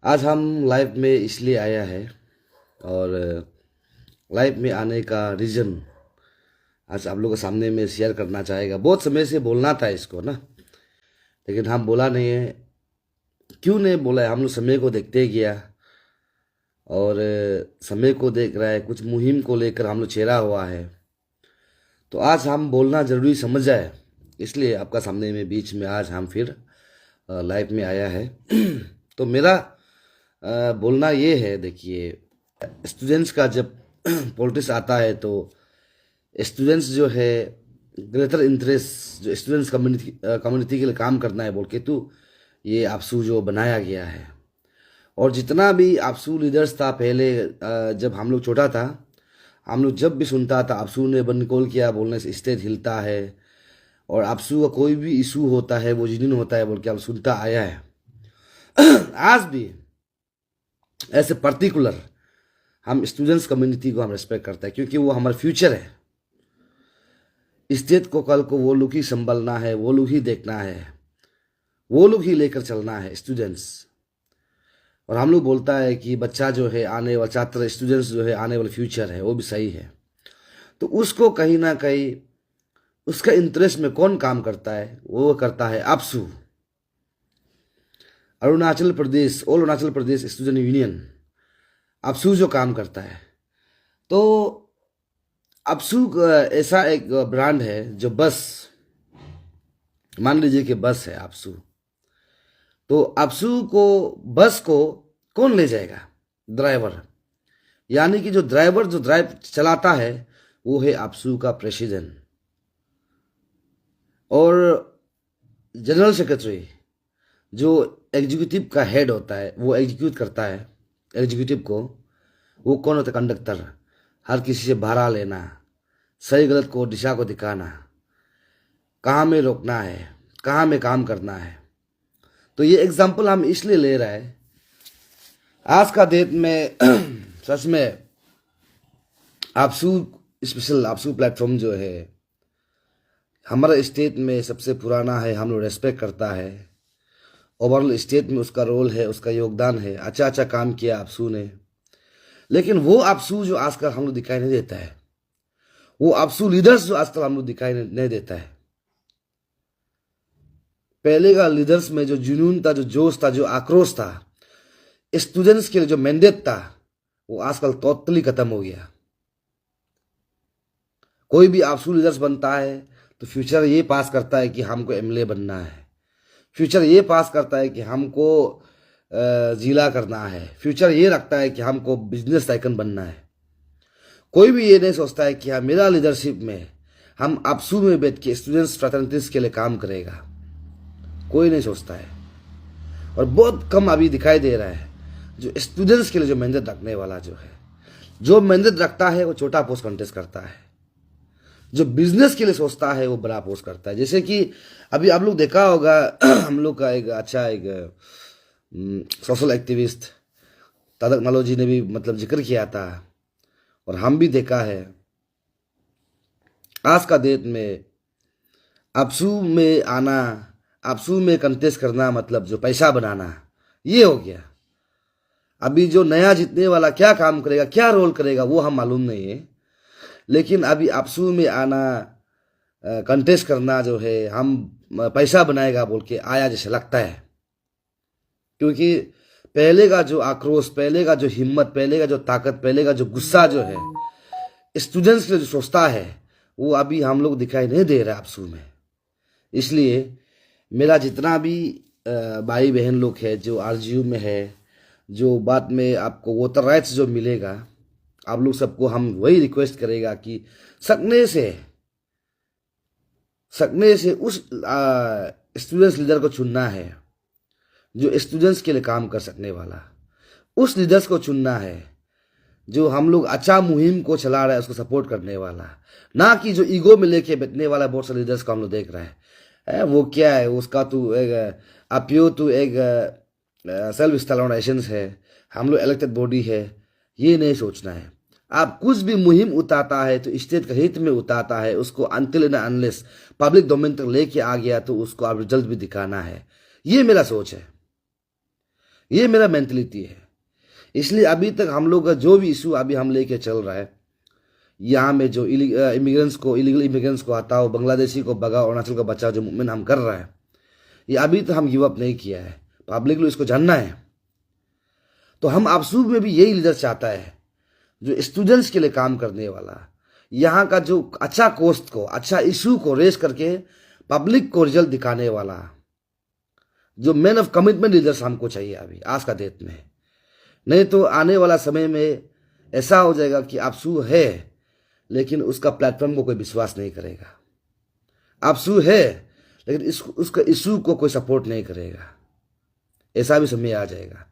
आज हम लाइव में इसलिए आया है और लाइव में आने का रीज़न आज आप लोगों के सामने में शेयर करना चाहेगा। बहुत समय से बोलना था इसको ना, लेकिन हम बोला नहीं है। क्यों नहीं बोला है? हम लोग समय को देखते गया और समय को देख रहा है, कुछ मुहिम को लेकर हम लोग चेहरा हुआ है। तो आज हम बोलना ज़रूरी समझ जाए, इसलिए आपका सामने में बीच में आज हम फिर लाइव में आया है। तो मेरा बोलना ये है, देखिए, स्टूडेंट्स का जब पॉलिटिक्स आता है तो स्टूडेंट्स जो है ग्रेटर इंटरेस्ट जो स्टूडेंट्स कम्युनिटी के लिए काम करना है बोल के तो ये आपसू जो बनाया गया है। और जितना भी आपसू लीडर्स था पहले, जब हम लोग छोटा था, हम लोग जब भी सुनता था आपसू ने बंद कॉल किया बोलने से स्टेट हिलता है और आपसू का कोई भी इशू होता है वो जिनिन होता है बोल के हम सुनता आया है। आज भी ऐसे पर्टिकुलर हम स्टूडेंट्स कम्युनिटी को हम रेस्पेक्ट करते हैं, क्योंकि वो हमारा फ्यूचर है। स्टेट को कल को वो लोग ही संभालना है, वो लोग ही देखना है, वो लोग ही लेकर चलना है, स्टूडेंट्स। और हम लोग बोलता है कि बच्चा जो है आने वाला छात्र, स्टूडेंट्स जो है आने वाला फ्यूचर है, वो भी सही है। तो उसको कहीं ना कहीं उसका इंटरेस्ट में कौन काम करता है? वो करता है आपसू, Arunachal Pradesh, all Arunachal Pradesh student union, आपसू जो काम करता है। तो आपसू ऐसा एक ब्रांड है जो बस, मान लीजिए कि बस है आपसू, तो आपसू को बस को कौन ले जाएगा? ड्राइवर। यानी कि जो ड्राइवर जो ड्राइव चलाता है वो है आपसू का प्रेसिडेंट, और जनरल सेक्रेटरी जो एग्जीक्यूटिव का हेड होता है वो एग्जीक्यूट करता है एग्जीक्यूटिव को। वो कौन होता है? कंडक्टर। हर किसी से भाड़ा लेना, सही गलत को दिशा को दिखाना, कहाँ में रोकना है, कहाँ में काम करना है। तो ये एग्जाम्पल हम इसलिए ले रहे हैं, आज का डेट में सच में आपसू स्पेशल आपसू प्लेटफॉर्म जो है हमारा स्टेट में सबसे पुराना है, हम लोग रेस्पेक्ट करता है। ओवरऑल स्टेट में उसका रोल है, उसका योगदान है, अच्छा अच्छा काम किया आपसू ने। लेकिन वो आपसू जो आजकल हम लोग दिखाई नहीं देता है, वो आपसू लीडर्स जो आजकल हम लोग दिखाई नहीं देता है। पहले का लीडर्स में जो जुनून था, जो जोश था, जो आक्रोश था, स्टूडेंट्स के लिए जो मैंडेट था, वो आजकल टोटली खत्म हो गया। कोई भी आपसू लीडर्स बनता है तो फ्यूचर ये पास करता है कि हमको एमएलए बनना है, फ्यूचर ये पास करता है कि हमको जिला करना है, फ्यूचर ये रखता है कि हमको बिजनेस टाइकन बनना है। कोई भी ये नहीं सोचता है कि हाँ मेरा लीडरशिप में हम आपसू में बैठ के स्टूडेंट्स फ्रेटर्निटीज के लिए काम करेगा। कोई नहीं सोचता है। और बहुत कम अभी दिखाई दे रहा है जो स्टूडेंट्स के लिए जो मेहनत रखने वाला जो है, जो मेहनत रखता है वो छोटा पोस्ट कंटेस्ट करता है, जो बिजनेस के लिए सोचता है वो बड़ा पोस्ट करता है। जैसे कि अभी आप लोग देखा होगा हम लोग का एक अच्छा एक सोशल एक्टिविस्ट तारक मालोजी ने भी मतलब जिक्र किया था, और हम भी देखा है। आज का डेट में आपसू में आना, आपसू में कंटेस्ट करना मतलब जो पैसा बनाना, ये हो गया। अभी जो नया जीतने वाला क्या काम करेगा, क्या रोल करेगा, वो हम मालूम नहीं है। लेकिन अभी आपसू में आना, कंटेस्ट करना जो है, हम पैसा बनाएगा बोल के आया जैसे लगता है। क्योंकि पहले का जो आक्रोश, पहले का जो हिम्मत, पहले का जो ताकत, पहले का जो गुस्सा जो है स्टूडेंट्स के लिए जो सोचता है, वो अभी हम लोग दिखाई नहीं दे रहा आपसू में। इसलिए मेरा जितना भी भाई बहन लोग है जो आरजीयू में है, जो बाद में आपको वोटर राइट्स जो मिलेगा, आप लोग सबको हम वही रिक्वेस्ट करेगा कि सकने से उस स्टूडेंट्स लीडर को चुनना है जो स्टूडेंट्स के लिए काम कर सकने वाला, उस लीडर्स को चुनना है जो हम लोग अच्छा मुहिम को चला रहा है उसको सपोर्ट करने वाला, ना कि जो ईगो में लेके बैठने वाला बहुत सारे लीडर्स को हम लोग देख रहे हैं। वो क्या है उसका तो एक अपियो तो एक सेल्फ स्टैंडर्डाइजेशन है, हम लोग इलेक्टेड बॉडी है, ये नहीं सोचना है। आप कुछ भी मुहिम उतारता है तो स्टेट के हित में उतारता है, उसको until and unless public domain तक लेके आ गया तो उसको आप रिजल्ट भी दिखाना है। ये मेरा सोच है। ये मेरा मेंटलिटी है। इसलिए अभी तक हम लोग का जो भी इशू अभी हम लेके चल रहा है, यहाँ में जो इलीगल इमिग्रेंट्स को हटाओ, बांग्लादेशी को भगाओ, अरुणाचल को बचाओ, जो मूवमेंट हम कर रहा है, ये अभी तक हम गिव अप नहीं किया है। पब्लिक को इसको जानना है। तो हम आपसू में भी यही लीडर चाहता है जो स्टूडेंट्स के लिए काम करने वाला, यहाँ का जो अच्छा कोस्ट को, अच्छा इशू को रेस करके पब्लिक को रिजल्ट दिखाने वाला, जो मैन ऑफ कमिटमेंट लीडर्स हमको चाहिए अभी आज का डेट में। नहीं तो आने वाला समय में ऐसा हो जाएगा कि आपसू है लेकिन उसका प्लेटफॉर्म को कोई विश्वास नहीं करेगा। आपसू है लेकिन उसका इशू को कोई सपोर्ट नहीं करेगा। ऐसा भी समय आ जाएगा।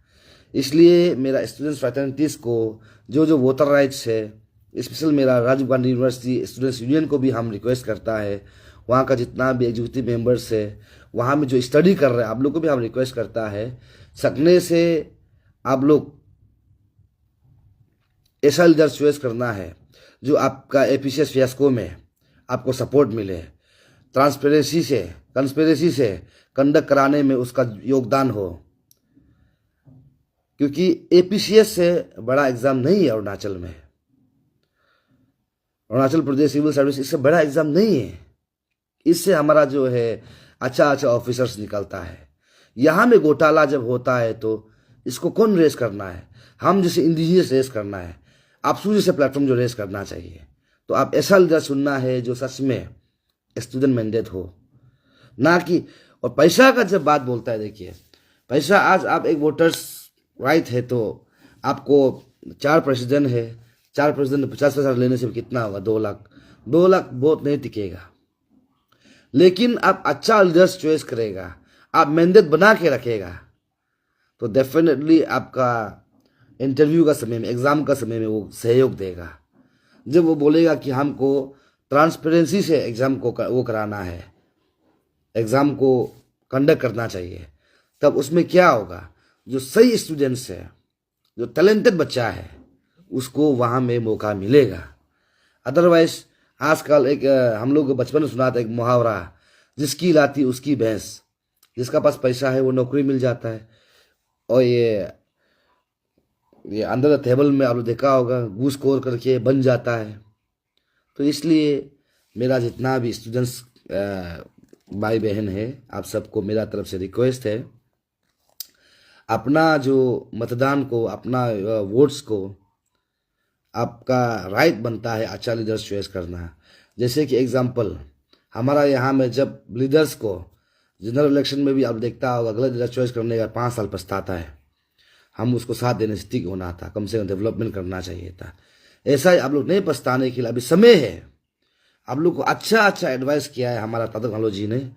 इसलिए मेरा स्टूडेंट्स फ्रेटर्निटीज को जो वोटर राइट्स है, स्पेशल मेरा Rajiv Gandhi university students union को भी हम रिक्वेस्ट करता है, वहाँ का जितना भी एग्जीक्यूटिव मेंबर्स है, वहाँ में जो स्टडी कर रहे हैं आप लोग को भी हम रिक्वेस्ट करता है, सकने से आप लोग ऐसा लीडर चॉइस करना है जो आपका एपीसीएस फियास्को में आपको सपोर्ट मिले, कंस्पिरेसी से कंडक्ट कराने में उसका योगदान हो। क्योंकि एपीसीएस से बड़ा एग्जाम नहीं है अरुणाचल में, अरुणाचल प्रदेश सिविल सर्विस इससे बड़ा एग्जाम नहीं है। इससे हमारा जो है अच्छा ऑफिसर्स निकलता है। यहाँ में घोटाला जब होता है तो इसको कौन रेस करना है? हम जैसे इंडिजिनियस रेस करना है, आपसू जैसे प्लेटफॉर्म जो रेस करना चाहिए। तो आप ऐसा लीडर चुनना है जो सच में स्टूडेंट मैंडेट हो, ना कि। और पैसा का जब बात बोलता है, देखिए पैसा, आज आप एक वोटर्स राइट है तो आपको 4 प्रेसिडेंट है, 4 प्रेसिडेंट 50,000 लेने से कितना होगा? 2 लाख। 2 लाख बहुत नहीं टिकेगा। लेकिन आप अच्छा लीडर्स चॉइस करेगा, आप मैंडेट बना के रखेगा, तो डेफिनेटली आपका इंटरव्यू का समय में, एग्ज़ाम का समय में वो सहयोग देगा। जब वो बोलेगा कि हमको ट्रांसपेरेंसी से एग्ज़ाम को वो कराना है, एग्ज़ाम को कंडक्ट करना चाहिए, तब उसमें क्या होगा? जो सही स्टूडेंट्स है, जो टैलेंटेड बच्चा है, उसको वहाँ में मौका मिलेगा। अदरवाइज आजकल एक हम लोग बचपन में सुना था एक मुहावरा, जिसकी लाती उसकी भैंस। जिसका पास पैसा है वो नौकरी मिल जाता है, और ये अंडर द टेबल में आप लोग देखा होगा, घूस खोर करके बन जाता है। तो इसलिए मेरा जितना भी स्टूडेंट्स भाई बहन है, आप सबको मेरा तरफ से रिक्वेस्ट है, अपना जो मतदान को, अपना वोट्स को, आपका राइट बनता है अच्छा लीडर्स चॉइस करना। जैसे कि एग्जांपल, हमारा यहाँ में जब लीडर्स को जनरल इलेक्शन में भी आप देखता होगा, गलत लीडर चॉइस करने का 5 साल पछताता है। हम उसको साथ देने से ठीक होना था, कम से कम डेवलपमेंट करना चाहिए था। ऐसा ही आप लोग नहीं पछताने के लिए अभी समय है। आप लोग को अच्छा एडवाइस किया है हमारा तादक जी ने,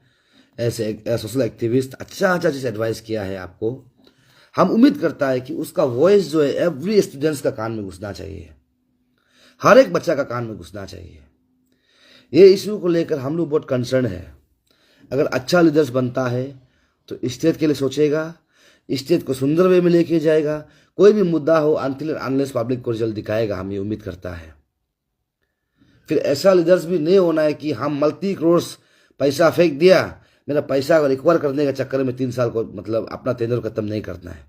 ऐसे सोशल एक्टिविस्ट अच्छा चीज़ एडवाइस किया है आपको। हम उम्मीद करता है कि उसका वॉइस जो है एवरी स्टूडेंट्स का कान में घुसना चाहिए, हर एक बच्चा का कान में घुसना चाहिए। ये इशू को लेकर हम लोग बहुत कंसर्न है। अगर अच्छा लीडर्स बनता है तो स्टेट के लिए सोचेगा, स्टेट को सुंदर वे में लेके जाएगा। कोई भी मुद्दा हो, अनटिल अनलेस पब्लिक को रिजल्ट दिखाएगा, हम ये उम्मीद करता है। फिर ऐसा लीडर्स भी नहीं होना है कि हम मल्टी करोड़ पैसा फेंक दिया, मेरा पैसा को रिकवर करने के चक्कर में 3 साल को मतलब अपना टेंडर खत्म नहीं करना है।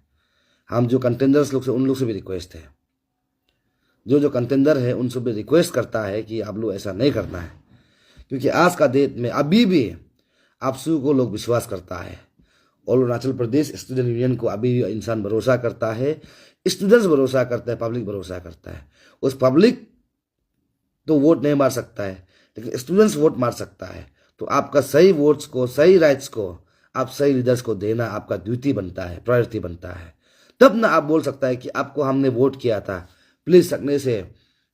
हम जो कंटेंडर्स लोग से, उन लोग से भी रिक्वेस्ट है, जो कंटेंडर है उनसे भी रिक्वेस्ट करता है कि आप लोग ऐसा नहीं करना है। क्योंकि आज का डेट में अभी भी आपसू को लोग विश्वास करता है, और अरुणाचल प्रदेश स्टूडेंट यूनियन को अभी भी इंसान भरोसा करता है, स्टूडेंट्स भरोसा करता है, पब्लिक भरोसा करता है। उस पब्लिक तो वोट नहीं मार सकता है, लेकिन स्टूडेंट्स वोट मार सकता है। तो आपका सही वोट्स को, सही राइट्स को, आप सही लीडर्स को देना आपका ड्यूटी बनता है, प्रायोरिटी बनता है। तब ना आप बोल सकता है कि आपको हमने वोट किया था, प्लीज़ सकने से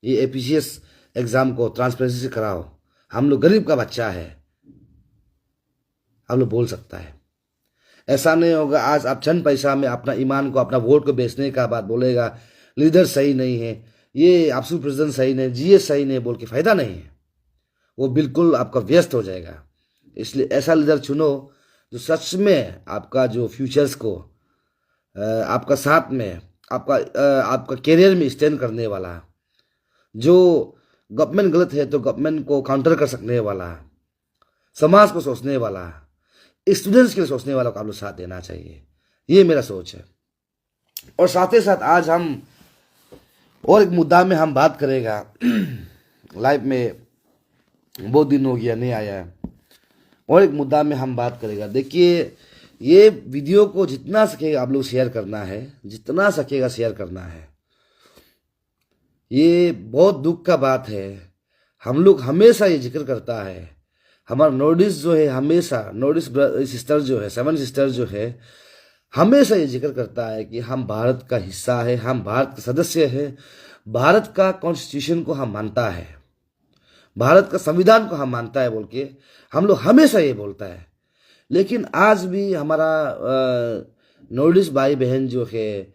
ये एपीसीएस एग्ज़ाम को ट्रांसपेरेंसी से कराओ, हम लोग गरीब का बच्चा है, आप लोग बोल सकता है। ऐसा नहीं होगा आज आप चंद पैसा में अपना ईमान को, अपना वोट को बेचने का बात बोलेगा, लीडर सही नहीं है, ये आपसू प्रेसिडेंट सही नहीं, जीएस सही नहीं, बोल के फ़ायदा नहीं है। वो बिल्कुल आपका व्यस्त हो जाएगा। इसलिए ऐसा लीडर चुनो जो सच में आपका जो फ्यूचर्स को, आपका साथ में, आपका करियर में स्टैंड करने वाला, जो गवर्नमेंट गलत है तो गवर्नमेंट को काउंटर कर सकने वाला, समाज को सोचने वाला, स्टूडेंट्स के लिए सोचने वाला को आप लोग साथ देना चाहिए। ये मेरा सोच है। और साथ ही साथ आज हम और एक मुद्दा में हम बात करेगा। लाइव में बहुत दिन हो गया नहीं आया है, और एक मुद्दा में हम बात करेगा। देखिए, ये वीडियो को जितना सकेगा आप लोग शेयर करना है, जितना सकेगा शेयर करना है। ये बहुत दुख का बात है। हम लोग हमेशा ये जिक्र करता है, हमारा नॉर्डिस्ट जो है, हमेशा नॉर्डिस्ट सिस्टर जो है, 7 सिस्टर जो है, हमेशा ये जिक्र करता है कि हम भारत का हिस्सा है, हम भारत का सदस्य है, भारत का कॉन्स्टिट्यूशन को हम मानता है, भारत का संविधान को हम मानता है बोल के हम लोग हमेशा ये बोलता है। लेकिन आज भी हमारा नॉर्डिस्ट भाई बहन जो है,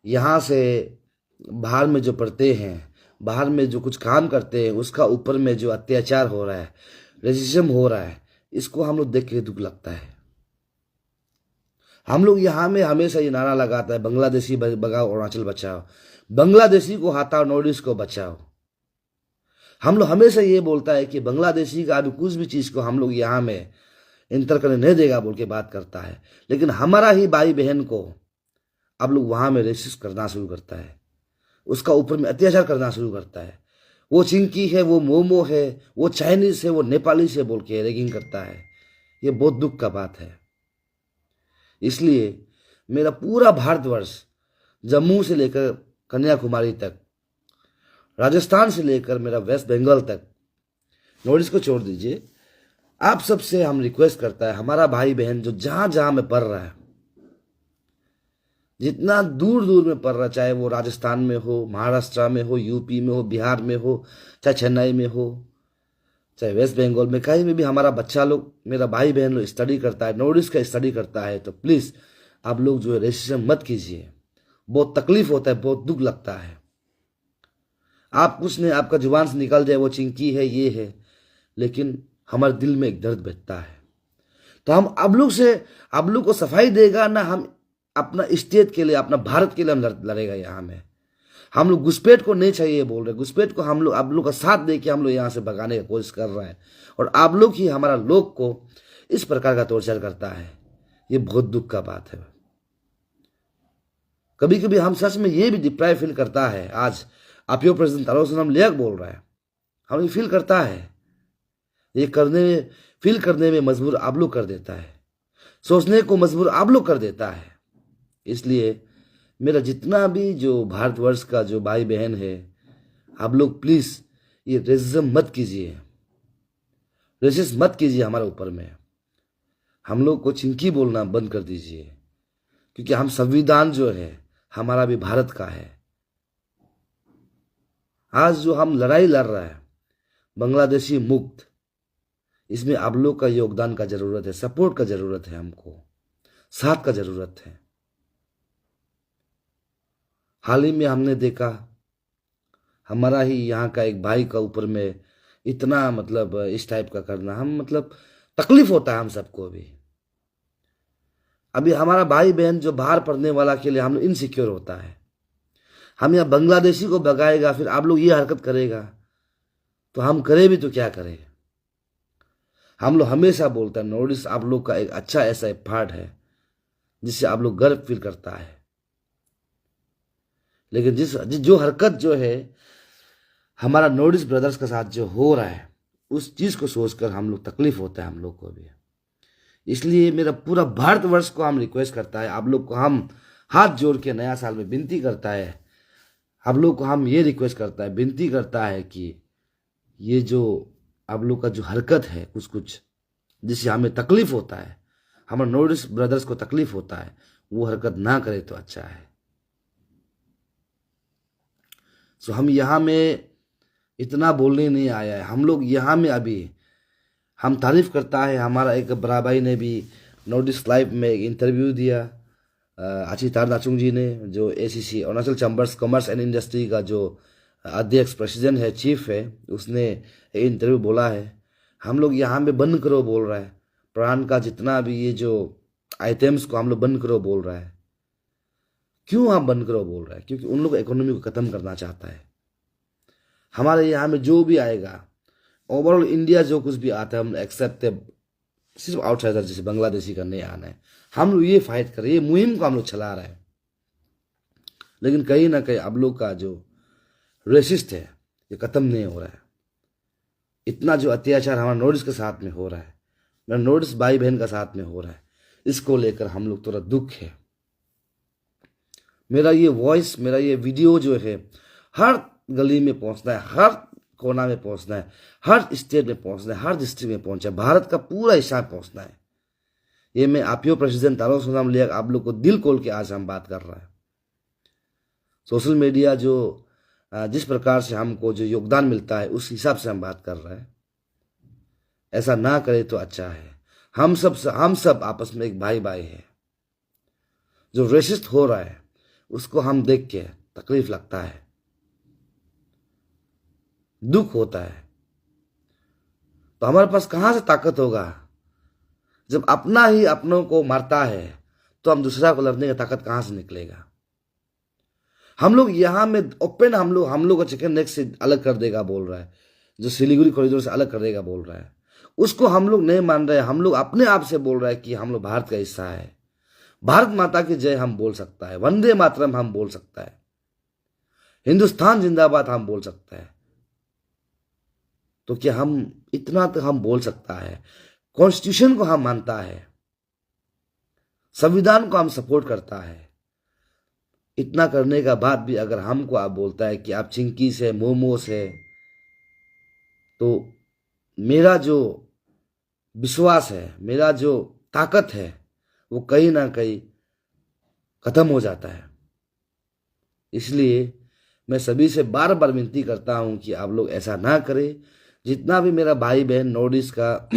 यहाँ से बाहर में जो पढ़ते हैं, बाहर में जो कुछ काम करते हैं, उसका ऊपर में जो अत्याचार हो रहा है, रेसिज्म हो रहा है, इसको हम लोग देख के दुख लगता है। हम लोग यहाँ में हमेशा ये नारा लगाता है, बांग्लादेशी भगाओ, अरुणाचल बचाओ, बांग्लादेशी को हटाओ, नॉर्डिस्ट को बचाओ। हम लोग हमेशा ये बोलता है कि बांग्लादेशी का अभी कुछ भी चीज़ को हम लोग यहाँ में इंटर करने नहीं देगा बोल के बात करता है। लेकिन हमारा ही भाई बहन को अब लोग वहाँ में रेसिस्ट करना शुरू करता है, उसका ऊपर में अत्याचार करना शुरू करता है। वो चिंकी है, वो मोमो है, वो चाइनीज है, वो नेपाली से बोल के रैगिंग करता है। ये बहुत दुख का बात है। इसलिए मेरा पूरा भारतवर्ष, जम्मू से लेकर कन्याकुमारी तक, राजस्थान से लेकर मेरा वेस्ट बंगाल तक, नॉर्थ ईस्ट को छोड़ दीजिए, आप सबसे हम रिक्वेस्ट करता है, हमारा भाई बहन जो जहां जहां में पढ़ रहा है, जितना दूर दूर में पढ़ रहा, चाहे वो राजस्थान में हो, महाराष्ट्र में हो, यूपी में हो, बिहार में हो, चाहे चेन्नई में हो, चाहे वेस्ट बंगाल में, कहीं में भी हमारा बच्चा लोग, मेरा भाई बहन लोग स्टडी करता है, नॉर्थ ईस्ट का स्टडी करता है, तो प्लीज़ आप लोग जो है रेसिज्म मत कीजिए। बहुत तकलीफ होता है, बहुत दुख लगता है। आप कुछ नहीं, आपका जुबान से निकल जाए वो चिंकी है, ये है, लेकिन हमारे दिल में एक दर्द बैठता है। तो हम आप लोग को सफाई देगा ना, हम अपना स्टेट के लिए, अपना भारत के लिए हम लड़ेगा। यहाँ में हम लोग घुसपैठ को नहीं चाहिए बोल रहे, घुसपैठ को हम लोग आप लोग का साथ दे के हम लोग यहाँ से भगाने की कोशिश कर रहा है, और आप लोग ही हमारा लोग को इस प्रकार का टॉर्चर करता है। ये बहुत दुख का बात है। कभी कभी हम सच में ये भी डिप्राइव फील करता है। आज आप यो प्रेसिडेंट तारोसनम लेक बोल रहा है, हम ये फील करता है, ये फील करने में मजबूर आप लोग कर देता है, सोचने को मजबूर आप लोग कर देता है। इसलिए मेरा जितना भी जो भारतवर्ष का जो भाई बहन है, आप लोग प्लीज ये रेसिज्म मत कीजिए, रेसिस्ट मत कीजिए हमारे ऊपर में। हम लोग को चिंकी बोलना बंद कर दीजिए, क्योंकि हम संविधान जो है हमारा भी भारत का है। आज जो हम लड़ाई लड़ रहा है बांग्लादेशी मुक्त, इसमें आप लोग का योगदान का जरूरत है, सपोर्ट का जरूरत है, हमको साथ का जरूरत है। हाल ही में हमने देखा, हमारा ही यहाँ का एक भाई का ऊपर में इतना मतलब इस टाइप का करना, हम मतलब तकलीफ होता है हम सबको। अभी हमारा भाई बहन जो बाहर पढ़ने वाला के लिए हम लोग इनसिक्योर होता है। हम यहाँ बांग्लादेशी को भगाएगा, फिर आप लोग ये हरकत करेगा, तो हम करें भी तो क्या करें। हम लोग हमेशा बोलता है, नॉर्थ ईस्ट आप लोग का एक अच्छा ऐसा एक पार्ट है जिससे आप लोग गर्व फील करता है। लेकिन जो हरकत जो है हमारा नॉर्थ ईस्ट ब्रदर्स के साथ जो हो रहा है, उस चीज को सोचकर हम लोग तकलीफ होता है हम लोग को भी। इसलिए मेरा पूरा भारतवर्ष को हम रिक्वेस्ट करता है, आप लोग को हम हाथ जोड़ के नया साल में विनती करता है, आप लोग को हम ये रिक्वेस्ट करता है, विनती करता है कि ये जो आप लोग का जो हरकत है कुछ जिससे हमें तकलीफ होता है, हमारे नॉर्थ ईस्ट ब्रदर्स को तकलीफ होता है, वो हरकत ना करे तो अच्छा है। सो हम यहाँ में इतना बोलने नहीं आया है। हम लोग यहाँ में अभी हम तारीफ करता है, हमारा एक बड़ा भाई ने भी नॉर्थ ईस्ट लाइव में एक इंटरव्यू दिया, आचितार नाचुंग जी ने, जो ACC Arunachal chambers commerce and industry का जो अध्यक्ष प्रेसिडेंट है, चीफ है, उसने एक इंटरव्यू बोला है, हम लोग यहाँ में बंद करो बोल रहा है, प्राण का जितना भी ये जो आइटम्स को हम लोग बंद करो बोल रहा है। क्यों हम बंद करो बोल रहा है? क्योंकि उन लोग इकोनॉमी को खत्म करना चाहता है। हमारे यहाँ में जो भी आएगा, ओवरऑल इंडिया जो कुछ भी आता है हम एक्सेप्ट, सिर्फ आउटसाइडर जैसे बांग्लादेशी का नहीं आना है। हम लोग ये फाइट कर रहे हैं, ये मुहिम को हम लोग चला रहे हैं। लेकिन कहीं ना कहीं आप लोग का जो रेसिस्ट है ये ख़त्म नहीं हो रहा है। इतना जो अत्याचार हमारा नॉर्थ ईस्ट के साथ में हो रहा है, मेरा नॉर्थ ईस्ट भाई बहन का साथ में हो रहा है, इसको लेकर हम लोग थोड़ा दुख है। मेरा ये वॉइस, मेरा ये वीडियो जो है हर गली में पहुंचना है, हर कोना में पहुंचना है, हर स्टेट में पहुंचना है, हर डिस्ट्रिक्ट में पहुंचा है, भारत का पूरा हिस्सा में पहुंचना है। ये मैं आप प्रेसिडेंट तारो सुनाम लिया आप लोग को दिल खोल के आज हम बात कर रहा है। सोशल मीडिया जो जिस प्रकार से हमको जो योगदान मिलता है उस हिसाब से हम बात कर रहे हैं। ऐसा ना करे तो अच्छा है। हम सब आपस में एक भाई भाई है। जो रेसिस्ट हो रहा है उसको हम देख के तकलीफ लगता है, दुख होता है। तो हमारे पास कहां से ताकत होगा? जब अपना ही अपनों को मारता है तो हम दूसरा को लड़ने की ताकत कहां से निकलेगा? हम लोग यहाँ में ओपन हम लोग का चिकन नेक से अलग कर देगा बोल रहा है, जो सिलीगुड़ी कॉरिडोर से अलग कर देगा बोल रहा है, उसको हम लोग नहीं मान रहे। हम लोग अपने आप से बोल रहा है कि हम लोग भारत का हिस्सा है। भारत माता की जय हम बोल सकता है, वंदे मातरम हम बोल सकता है, हिंदुस्तान जिंदाबाद हम बोल सकता है। तो क्या हम इतना तो हम बोल सकता है? कॉन्स्टिट्यूशन को हम मानता है, संविधान को हम सपोर्ट करता है। इतना करने का बाद भी अगर हमको आप बोलता है कि आप चिंकीस है, मोमोस है, तो मेरा जो विश्वास है, मेरा जो ताकत है वो कहीं ना कहीं खत्म हो जाता है। इसलिए मैं सभी से बार बार विनती करता हूं कि आप लोग ऐसा ना करें। जितना भी मेरा भाई बहन नॉर्थ ईस्ट का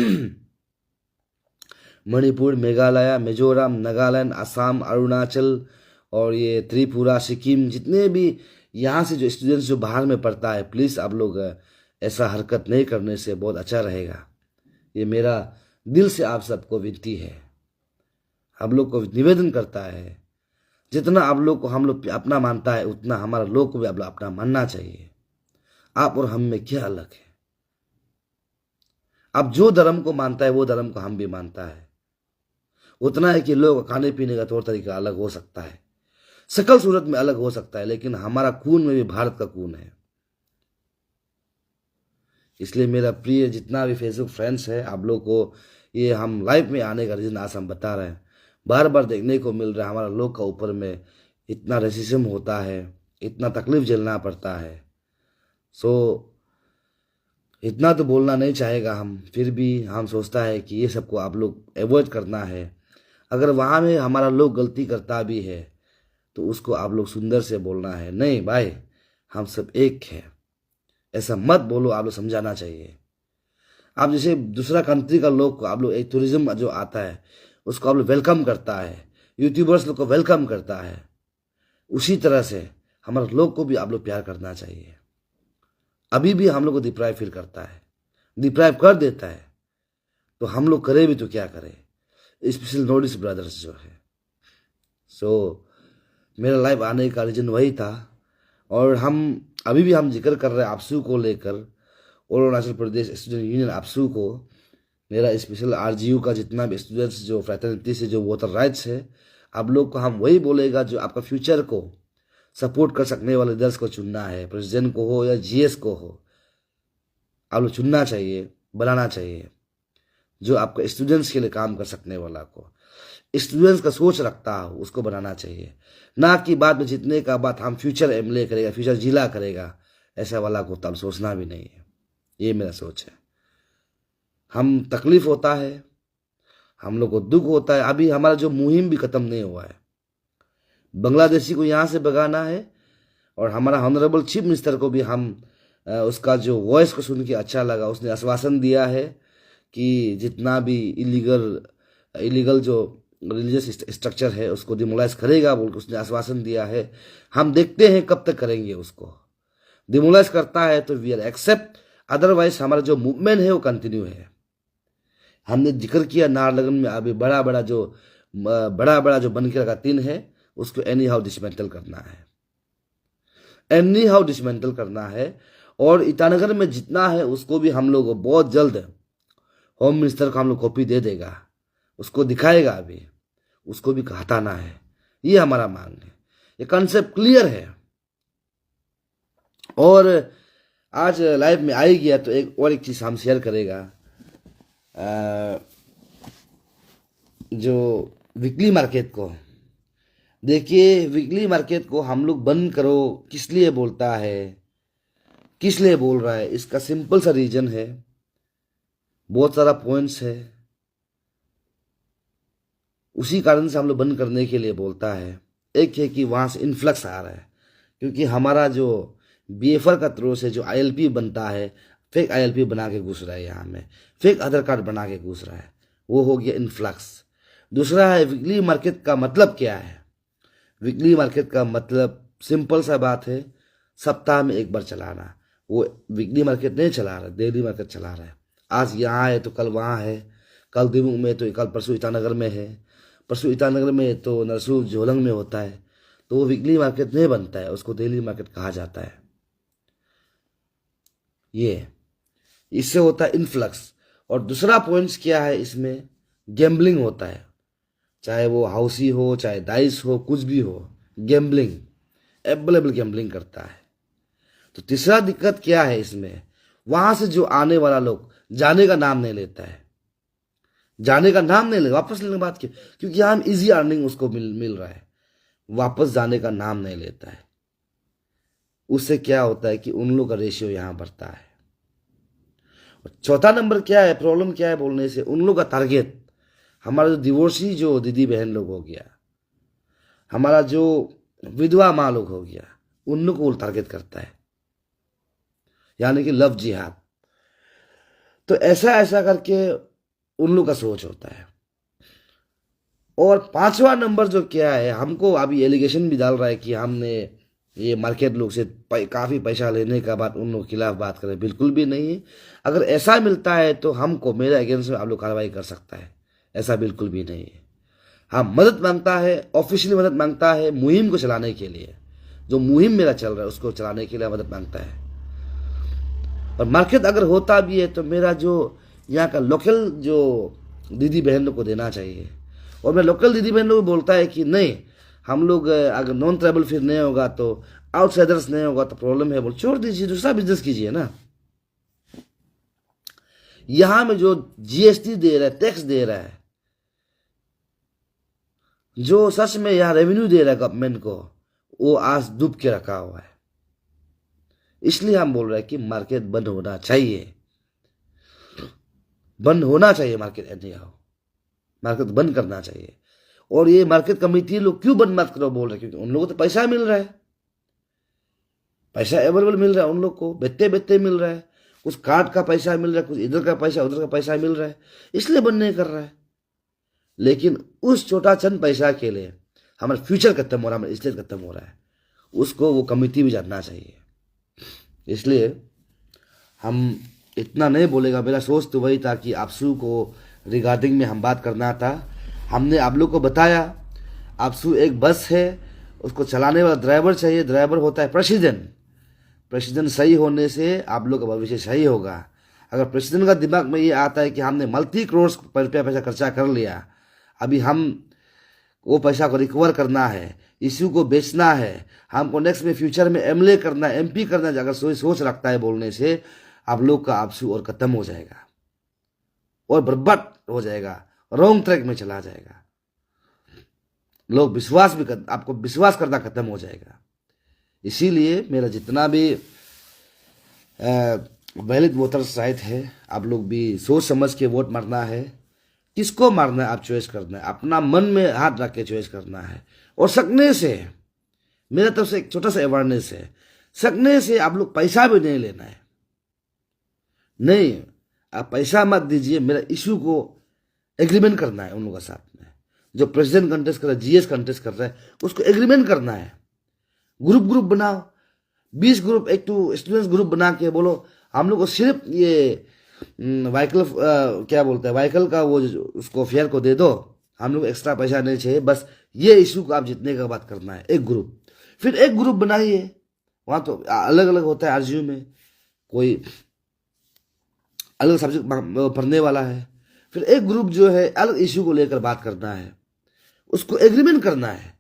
मणिपुर, मेघालय, मिजोरम, नागालैंड, असम, अरुणाचल और ये त्रिपुरा, सिक्किम, जितने भी यहाँ से जो स्टूडेंट्स जो बाहर में पढ़ता है, प्लीज़ आप लोग ऐसा हरकत नहीं करने से बहुत अच्छा रहेगा। ये मेरा दिल से आप सबको विनती है, आप लोग को निवेदन करता है। जितना आप लोग को हम लोग अपना मानता है उतना हमारा लोग को भी आप लोग अपना मानना चाहिए। आप और हम में क्या अलग है? अब जो धर्म को मानता है वो धर्म को हम भी मानता है। उतना है कि लोग खाने पीने का तौर तरीका अलग हो सकता है, शकल सूरत में अलग हो सकता है, लेकिन हमारा खून में भी भारत का खून है। इसलिए मेरा प्रिय जितना भी फेसबुक फ्रेंड्स है, आप लोग को ये हम लाइव में आने का रीजन आज हम बता रहे हैं। बार बार देखने को मिल रहा है हमारा लोग का ऊपर में इतना रेसिज्म होता है, इतना तकलीफ झेलना पड़ता है। सो इतना तो बोलना नहीं चाहेगा हम, फिर भी हम सोचता है कि ये सबको आप लोग अवॉइड करना है। अगर वहाँ में हमारा लोग गलती करता भी है तो उसको आप लोग सुंदर से बोलना है, नहीं भाई हम सब एक है, ऐसा मत बोलो। आप लोग समझाना चाहिए। आप जैसे दूसरा कंट्री का लोग को आप लोग एक टूरिज्म जो आता है उसको आप लोग वेलकम करता है, यूट्यूबर्स लोग को वेलकम करता है, उसी तरह से हमारे लोग को भी आप लोग प्यार करना चाहिए। अभी भी हम लोग को डिप्राइव फील करता है, डिप्राइव कर देता है, तो हम लोग करें भी तो क्या करें, स्पेशल नॉर्थ ईस्ट ब्रदर्स जो है। सो मेरा लाइव आने का रीजन वही था। और हम अभी भी हम जिक्र कर रहे हैं आपसू को लेकर, और अरुणाचल प्रदेश स्टूडेंट यूनियन आपसू को। मेरा स्पेशल आरजीयू का जितना भी स्टूडेंट्स जो फ्रैटर्निटी से जो वोटर राइट्स है, आप लोग को हम वही बोलेगा जो आपका फ्यूचर को सपोर्ट कर सकने वाले लीडर्स को चुनना है, प्रेसिडेंट को हो या जीएस को हो, आप लोग चुनना चाहिए, बनाना चाहिए जो आपका स्टूडेंट्स के लिए काम कर सकने वाला को, स्टूडेंट्स का सोच रखता हो उसको बनाना चाहिए। ना कि बाद में जितने का बात हम फ्यूचर एमएलए करेगा, फ्यूचर जिला करेगा, ऐसा वाला को तब सोचना भी नहीं है। ये मेरा सोच है। हम तकलीफ होता है, हम लोग को दुख होता है। अभी हमारा जो मुहिम भी खत्म नहीं हुआ है, बांग्लादेशी को यहाँ से भगाना है। और हमारा ऑनरेबल चीफ मिनिस्टर को भी हम उसका जो वॉइस को सुन के अच्छा लगा। उसने आश्वासन दिया है कि जितना भी इलीगल जो रिलीजियस स्ट्रक्चर है उसको डिमोलाइज करेगा बोल के उसने आश्वासन दिया है। हम देखते हैं कब तक करेंगे उसको। डिमोलाइज करता है तो वी आर एक्सेप्ट, अदरवाइज हमारा जो मूवमेंट है वो कंटिन्यू है। हमने जिक्र किया नाहरलगुन में अभी बड़ा बड़ा जो बन के रखा 3 है, उसको एनी हाउ डिसमेंटल करना है, एनी हाउ डिसमेंटल करना है। और ईटानगर में जितना है उसको भी हम लोग बहुत जल्द होम मिनिस्टर को हम लोग कॉपी दे देगा, उसको दिखाएगा, अभी उसको भी हटाना है। ये हमारा मांग है। ये कॉन्सेप्ट क्लियर है। और आज लाइव में आ ही गया तो एक चीज़ हम शेयर करेगा। जो वीकली मार्केट को देखिए, वीकली मार्केट को हम लोग बंद करो किस लिए बोलता है, किस लिए बोल रहा है, इसका सिंपल सा रीजन है, बहुत सारा पॉइंट्स है, उसी कारण से हम लोग बंद करने के लिए बोलता है। एक है कि वहाँ से इन्फ्लक्स आ रहा है, क्योंकि हमारा जो बीएफआर का थ्रू से जो आईएलपी बनता है, फेक आईएलपी बना के घुस रहा है, यहाँ में फेक आधार कार्ड बना के घुस रहा है, वो हो गया इन्फ्लक्स। दूसरा है वीकली मार्केट का मतलब क्या है। वीकली मार्केट का मतलब सिंपल सा बात है, सप्ताह में एक बार चलाना। वो वीकली मार्केट नहीं चला रहा, डेली मार्केट चला रहा है। आज यहाँ है तो कल वहाँ है, कल दिमुंग में तो कल परसों ईटानगर में है, परसों ईटानगर में तो नरसूल झोलंग में होता है। तो वो वीकली मार्केट नहीं बनता है, उसको डेली मार्केट कहा जाता है। ये इससे होता है इन्फ्लक्स। और दूसरा पॉइंट्स क्या है, इसमें गैम्बलिंग होता है, चाहे वो हाउसी हो, चाहे डाइस हो, कुछ भी हो, गैम्बलिंग, अवेलेबल गैम्बलिंग करता है। तो तीसरा दिक्कत क्या है इसमें, वहां से जो आने वाला लोग जाने का नाम नहीं लेता है, जाने का नाम नहीं ले, वापस लेने की बात की, क्योंकि यहाँ हम इजी अर्निंग उसको मिल रहा है, वापस जाने का नाम नहीं लेता है। उससे क्या होता है कि उन लोग का रेशियो यहाँ बढ़ता है। और चौथा नंबर क्या है, प्रॉब्लम क्या है बोलने से, उन लोग का टारगेट, हमारा जो डिवोर्सी जो दीदी बहन लोग हो गया, हमारा जो विधवा माँ लोग हो गया, उन लोग को टारगेट करता है, यानी कि लव जिहाद। तो ऐसा ऐसा करके उन लोग का सोच होता है। और पांचवा नंबर जो क्या है, हमको अभी एलिगेशन भी डाल रहा है कि हमने ये मार्केट लोग से काफ़ी पैसा लेने का बाद उन लोग के खिलाफ बात करें, बिल्कुल भी नहीं है। अगर ऐसा मिलता है तो हमको, मेरे अगेंस्ट में आप लोग कार्रवाई कर सकता है, ऐसा बिल्कुल भी नहीं है। हाँ, मदद मांगता है, ऑफिशियली मदद मांगता है मुहिम को चलाने के लिए, जो मुहिम मेरा चल रहा है उसको चलाने के लिए मदद मांगता है। और मार्केट अगर होता भी है तो मेरा जो यहाँ का लोकल जो दीदी बहन लोग को देना चाहिए। और मैं लोकल दीदी बहन लोग को बोलता है कि नहीं, हम लोग अगर नॉन ट्राइबल फिर नहीं होगा तो आउटसाइडर्स नहीं होगा तो प्रॉब्लम है, बोल छोड़ दीजिए, दूसरा बिजनेस कीजिए ना। यहां में जो जीएसटी दे रहा है, टैक्स दे रहा है, जो सच में यहाँ रेवेन्यू दे रहा है गवर्नमेंट को, वो आज डूब के रखा हुआ है। इसलिए हम बोल रहे हैं कि मार्केट बंद होना चाहिए, बंद होना चाहिए मार्केट। मार्केट बंद करना चाहिए। और ये मार्केट कमेटी लोग क्यों बंद मत करो बोल रहे, क्योंकि उन लोगों को तो पैसा मिल रहा है, पैसा अवेलेबल मिल रहा है उन लोग को, बेते बेते मिल रहा है, कुछ कार्ड का पैसा मिल रहा है, कुछ इधर का पैसा उधर का पैसा मिल रहा है, इसलिए बंद नहीं कर रहा है। लेकिन उस छोटा चंद पैसा के लिए हमारा फ्यूचर खत्म हो रहा है, हमारा स्टेट खत्म हो रहा है, उसको वो कमेटी भी जानना चाहिए। इसलिए हम इतना नहीं बोलेगा, मेरा सोच तो वही था कि आपसू को रिगार्डिंग में हम बात करना था। हमने आप लोग को बताया, आपसू एक बस है, उसको चलाने वाला ड्राइवर चाहिए, ड्राइवर होता है प्रेसिडेंट। प्रेसिडेंट सही होने से आप लोग का भविष्य सही होगा। अगर प्रेसिडेंट का दिमाग में ये आता है कि हमने मल्टी करोड़ रुपया पैसा खर्चा कर लिया, अभी हम वो पैसा को रिकवर करना है, इश्यू को बेचना है, हमको नेक्स्ट में फ्यूचर में एमएलए करना है, एमपी करना है, अगर सोच रखता है बोलने से, आप लोग का आपसू और खत्म हो जाएगा और बर्बाद हो जाएगा, रॉन्ग ट्रैक में चला जाएगा। लोग विश्वास भी आपको विश्वास करना खत्म हो जाएगा। इसीलिए मेरा जितना भी वैलिड वोटर राइट है, आप लोग भी सोच समझ के वोट मारना है। किसको मारना है आप चॉइस करना है, अपना मन में हाथ रख के चॉइस करना है। और सकने से, मेरे तरफ से एक छोटा सा अवेयरनेस है, सकने से आप लोग पैसा भी नहीं लेना है, नहीं आप पैसा मत दीजिए, मेरा इशू को एग्रीमेंट करना है उन लोगों के साथ में। जो प्रेसिडेंट कंटेस्ट कर रहा है, जीएस कंटेस्ट कर रहा है, उसको एग्रीमेंट करना है। ग्रुप बनाओ, 20 ग्रुप, एक तो स्टूडेंट्स ग्रुप बना के बोलो हम लोग को सिर्फ ये व्हीकल क्या बोलते हैं, व्हीकल का वो उसको फेयर को दे दो, हम लोग एक्स्ट्रा पैसा नहीं चाहिए, बस ये इशू को आप जीतने का बात करना है। एक ग्रुप, फिर एक ग्रुप बनाइए, वहाँ तो अलग अलग होता है आरजीयू में, कोई अलग सब्जेक्ट पढ़ने वाला है, फिर एक ग्रुप जो है अलग इशू को लेकर बात करना है, उसको एग्रीमेंट करना है।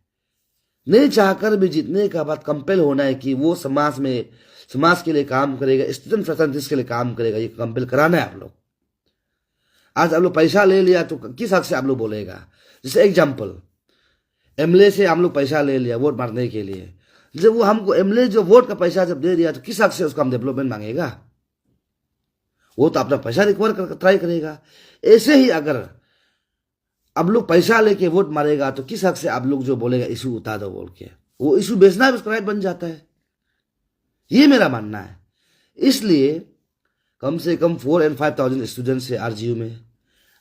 नहीं चाहकर भी जीतने का बाद कंपेल होना है कि वो समाज के लिए काम करेगा, स्टूडेंट फैसिलिटीज के लिए काम करेगा, ये कंपेल कराना है आप लोग। आज आप लोग पैसा ले लिया तो किस हक से आप लोग बोलेगा? जैसे एग्जाम्पल, एमएलए से हम लोग पैसा ले लिया वोट मारने के लिए, जब वो हमको एमएलए जो वोट का पैसा जब दे दिया तो किस हक से उसका हम डेवलपमेंट मांगेगा? वो तो अपना पैसा रिकवर कर ट्राई करेगा। ऐसे ही अगर अब लोग पैसा लेके वोट मारेगा तो किस हक से आप लोग जो बोलेगा इशू उतार दो बोल के, वो इशू बेचना भी उसका राइट बन जाता है। ये मेरा मानना है। इसलिए कम से कम 4 and 5,000 स्टूडेंट्स है आरजीयू में,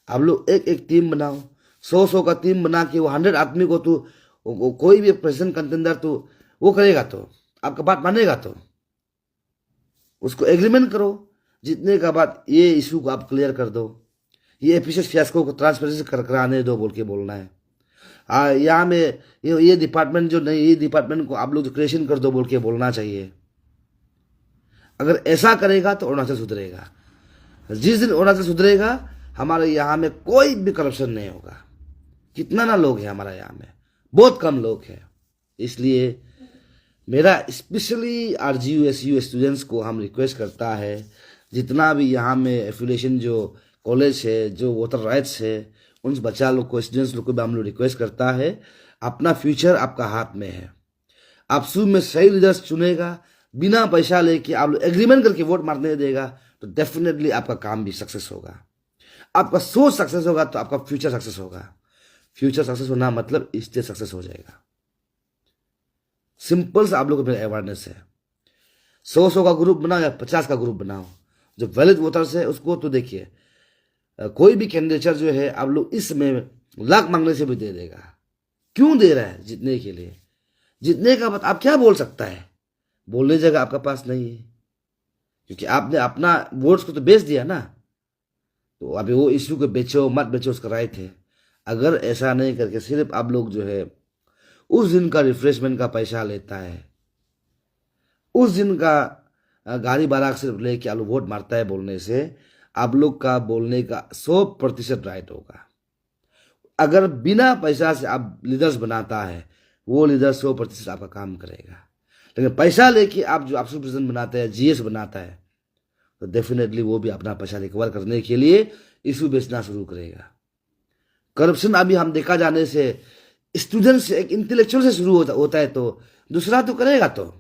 आप लोग एक एक टीम बनाओ, 100 का टीम बना के वो 100 आदमी को तो कोई भी प्रेसिडेंट कंटेंडर तो वो करेगा, तो आपका बात मानेगा, तो उसको एग्रीमेंट करो, जीतने का बाद ये इशू को आप क्लियर कर दो, ये एफिशिएंट फियास्को को ट्रांसपेरेंसी कराने दो बोल के बोलना है। यहाँ में ये डिपार्टमेंट जो नहीं, ये डिपार्टमेंट को आप लोग जो क्रिएशन कर दो बोल के बोलना चाहिए। अगर ऐसा करेगा तो अरुणाचल सुधरेगा। जिस दिन अरुणाचल सुधरेगा हमारे यहाँ में कोई भी करप्शन नहीं होगा। कितना ना लोग हैं हमारा यहाँ में, बहुत कम लोग हैं। इसलिए मेरा स्पेशली आरजीयू एसयू स्टूडेंट्स को हम रिक्वेस्ट करता है, जितना भी यहाँ में एफिलिएशन जो कॉलेज है, जो वोटर राइट्स है, उन बच्चा लोग को, स्टूडेंट्स लोग को भी हम लोग रिक्वेस्ट करता है, अपना फ्यूचर आपका हाथ में है। आप शुरू में सही लीडर्स चुनेगा, बिना पैसा लेके आप लोग एग्रीमेंट करके वोट मारने देगा तो डेफिनेटली आपका काम भी सक्सेस होगा। आपका सोच सक्सेस होगा तो आपका फ्यूचर सक्सेस होगा। फ्यूचर सक्सेस होना मतलब स्टेट सक्सेस हो जाएगा। सिंपल से आप लोगों को मेरा अवेयरनेस है। 100 का ग्रुप बनाओ या 50 का ग्रुप बनाओ, जो वैलिड वोटर्स है उसको तो देखिए, कोई भी कैंडिडेचर जो है आप लोग इसमें लाख मांगने से भी दे देगा। क्यों दे रहा है? जीतने के लिए। जीतने का बाद आप क्या बोल सकता है? बोलने जगह आपका पास नहीं है, क्योंकि आपने अपना वोट्स को तो बेच दिया ना। तो अभी वो इश्यू को बेचो मत बेचो उसका राइट है। अगर ऐसा नहीं करके सिर्फ आप लोग जो है उस दिन का रिफ्रेशमेंट का पैसा लेता है, उस दिन का गाड़ी भाड़ा सिर्फ लेके आप लोग वोट मारता है, बोलने से आप लोग का बोलने का 100% राइट होगा। अगर बिना पैसा से आप लीडर्स बनाता है, वो लीडर 100% आपका काम करेगा। लेकिन पैसा लेके आप जो एब्सोल्यूट प्रेसिडेंट बनाते हैं, जीएस बनाता है, तो डेफिनेटली वो भी अपना पैसा रिकवर करने के लिए इशू बेचना शुरू करेगा। करप्शन अभी हम देखा जाने से स्टूडेंट से, एक इंटेलेक्चुअल से शुरू होता है, तो दूसरा तो करेगा। तो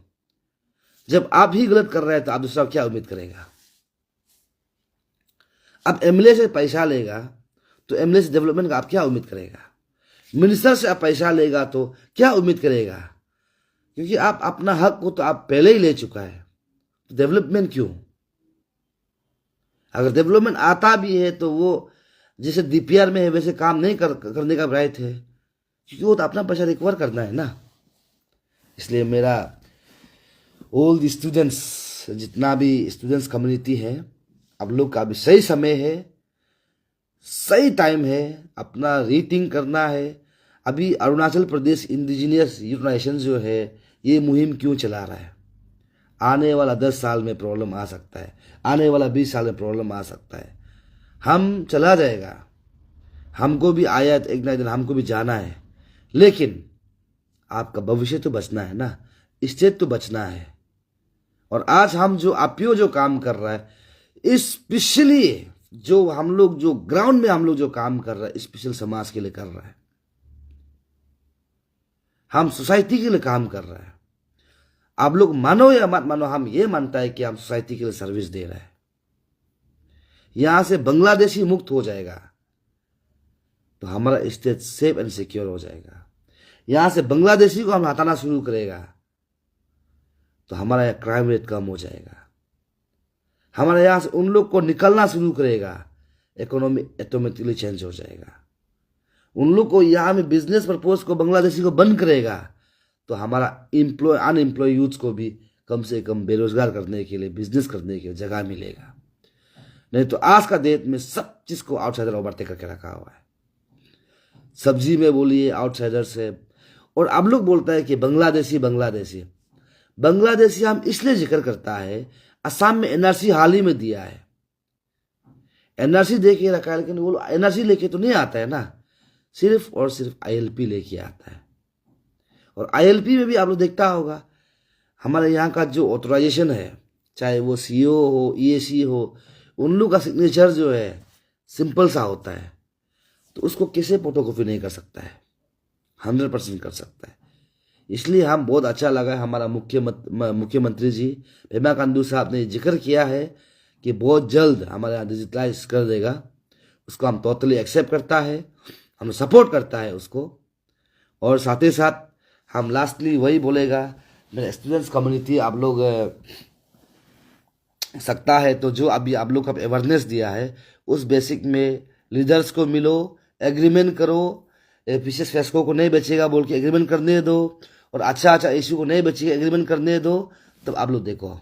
जब आप ही गलत कर रहे हैं तो आप दूसरा क्या उम्मीद करेगा? अब एमएलए से पैसा लेगा तो एमएलए से डेवलपमेंट का आप क्या उम्मीद करेगा? मिनिस्टर से आप पैसा लेगा तो क्या उम्मीद करेगा? क्योंकि आप अपना हक को तो आप पहले ही ले चुका है, तो डेवलपमेंट क्यों? अगर डेवलपमेंट आता भी है तो वो जैसे डीपीआर में है वैसे काम नहीं करने का राइट है, क्योंकि वो तो अपना पैसा रिकवर करना है ना। इसलिए मेरा ऑल द स्टूडेंट्स, जितना भी स्टूडेंट्स कम्युनिटी है, आप लोग का भी सही समय है, सही टाइम है, अपना रीथिंक करना है। अभी अरुणाचल प्रदेश इंडिजिनियस यूनाइजेशन जो है ये मुहिम क्यों चला रहा है? आने वाला 10 साल में प्रॉब्लम आ सकता है, आने वाला 20 साल में प्रॉब्लम आ सकता है। हम चला जाएगा, हमको भी आया एक ना एक दिन, हमको भी जाना है, लेकिन आपका भविष्य तो बचना है ना, स्टेट तो बचना है। और आज हम जो आपियो जो काम कर रहा है, स्पेशली जो हम लोग जो ग्राउंड में हम लोग जो काम कर रहा है, स्पेशल समाज के लिए कर रहा है, हम सोसाइटी के लिए काम कर रहा है। आप लोग मानो या मत मानो, हम ये मानता है कि हम सोसाइटी के लिए सर्विस दे रहे हैं। यहां से बांग्लादेशी मुक्त हो जाएगा तो हमारा स्टेट सेफ एंड सिक्योर हो जाएगा। यहां से बांग्लादेशी को हम हटाना शुरू करेगा तो हमारा क्राइम रेट कम हो जाएगा। हमारे यहां से उन लोग को निकलना शुरू करेगा, इकोनॉमी ऑटोमेटिकली चेंज हो जाएगा। उन लोग को यहाँ में बिजनेस पर्पज को बांग्लादेशी को बंद करेगा तो हमारा अनएम्प्लॉय यूथ को भी कम से कम बेरोजगार करने के लिए, बिजनेस करने के लिए जगह मिलेगा। नहीं तो आज का डेट में सब चीज को आउटसाइडर ओवरटेक करके रखा हुआ है। सब्जी में बोलिए आउटसाइडर से, और आप लोग बोलता है कि बांग्लादेशी बांग्लादेशी बांग्लादेशी हम इसलिए जिक्र करता है, असम में एनआरसी हाल ही में दिया है, एनआरसी दे के रखा है, लेकिन वो एनआरसी लेके तो नहीं आता है ना, सिर्फ और सिर्फ आईएलपी लेके आता है। और ILP में भी आप लोग देखता होगा, हमारे यहाँ का जो ऑथराइजेशन है, चाहे वो CO हो, EAC हो, उन लोग का सिग्नेचर जो है सिंपल सा होता है, तो उसको कैसे फोटोकॉपी नहीं कर सकता है? 100% कर सकता है। इसलिए हम बहुत अच्छा लगा हमारा मुख्यमंत्री जी पेमा खांडू साहब ने जिक्र किया है कि बहुत जल्द हमारे यहाँ डिजिटलाइज कर देगा। उसको हम टोटली एक्सेप्ट करता है, हम सपोर्ट करता है उसको। और साथ ही साथ हम लास्टली वही बोलेगा, मेरे स्टूडेंट्स कम्युनिटी आप लोग सकता है तो जो अभी आप लोग का अवेयरनेस दिया है उस बेसिक में लीडर्स को मिलो, एग्रीमेंट करो। पीसीएस फेस्को को नहीं बेचेगा बोल के एग्रीमेंट करने दो, और अच्छा इशू को नहीं बेचेगा एग्रीमेंट करने दो। तब आप लोग देखो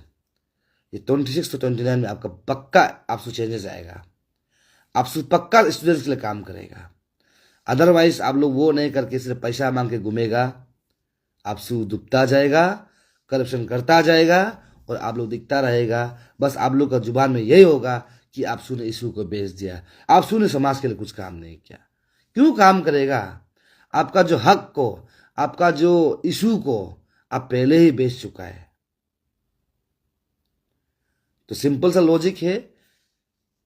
ये 26 to 29 में आपका पक्का आपसे चेंजेस आएगा, आपसे पक्का स्टूडेंट्स के लिए काम करेगा। अदरवाइज आप लोग वो नहीं करके सिर्फ पैसा मांग के घूमेगा, आपसे डूबता जाएगा, करप्शन करता जाएगा, और आप लोग दिखता रहेगा। बस आप लोग का जुबान में यही होगा कि आपसू ने इशू को बेच दिया, आपसू ने समाज के लिए कुछ काम नहीं किया। क्यों काम करेगा? आपका जो हक को, आपका जो इशू को आप पहले ही बेच चुका है। तो सिंपल सा लॉजिक है,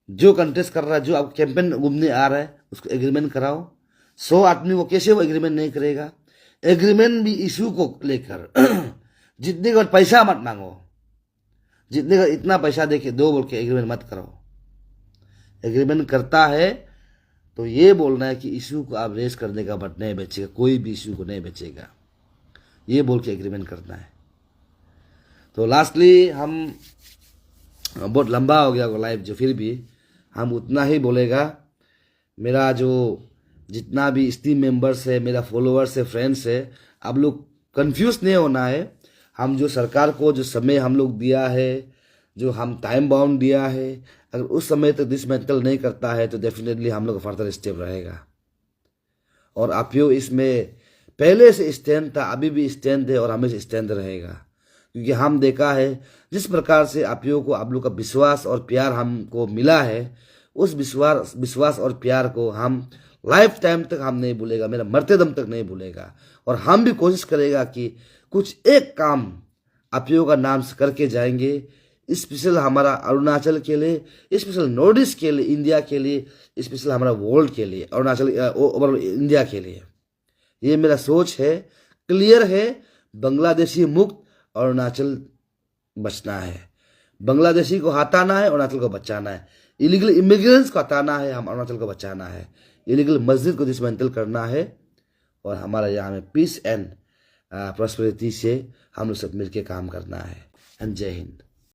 जो कंटेस्ट कर रहा है, जो आप कैंपेन घूमने आ रहा है, उसको एग्रीमेंट कराओ। 100 आदमी को कैसे वो एग्रीमेंट नहीं करेगा? एग्रीमेंट भी इशू को लेकर जितने का पैसा मत मांगो, जितने का इतना पैसा दे के दो बोल के एग्रीमेंट मत करो। एग्रीमेंट करता है तो ये बोलना है कि इशू को आप रेस करने का बट नहीं बेचेगा, कोई भी इशू को नहीं बेचेगा, ये बोल के एग्रीमेंट करना है। तो लास्टली हम बहुत लंबा हो गया लाइव जो, फिर भी हम उतना ही बोलेगा। मेरा जो जितना भी स्टीम मेंबर्स है, मेरा फॉलोअर्स है, फ्रेंड्स है, आप लोग कंफ्यूज नहीं होना है। हम जो सरकार को जो समय हम लोग दिया है, जो हम टाइम बाउंड दिया है, अगर उस समय तक डिसमेंटल नहीं करता है तो डेफिनेटली हम लोग फर्दर स्टेप रहेगा। और आप यो इसमें पहले से स्टैंड था, अभी भी स्टैंड है और हमेशा स्टैंड रहेगा। क्योंकि हम देखा है जिस प्रकार से आप लोग का विश्वास और प्यार हमको मिला है, उस विश्वास और प्यार को हम लाइफ टाइम तक हम नहीं भूलेगा, मेरा मरते दम तक नहीं भूलेगा। और हम भी कोशिश करेगा कि कुछ एक काम आप का नाम से करके जाएंगे, स्पेशल हमारा अरुणाचल के लिए, स्पेशल नॉर्थ ईस्ट के लिए, इंडिया के लिए, स्पेशल हमारा वर्ल्ड के लिए, अरुणाचल ओवरऑल इंडिया के लिए। ये मेरा सोच है, क्लियर है। बांग्लादेशी मुक्त अरुणाचल बचना है, बांग्लादेशी को हटाना है, अरुणाचल को बचाना है, इलीगल इमिग्रेंट्स को हटाना है, हम अरुणाचल को बचाना है, इलीगल मस्जिद को डिसमेंटल करना है, और हमारा यहाँ में पीस एंड प्रॉस्पेरिटी से हम लोग सब मिलकर काम करना है। जय हिंद।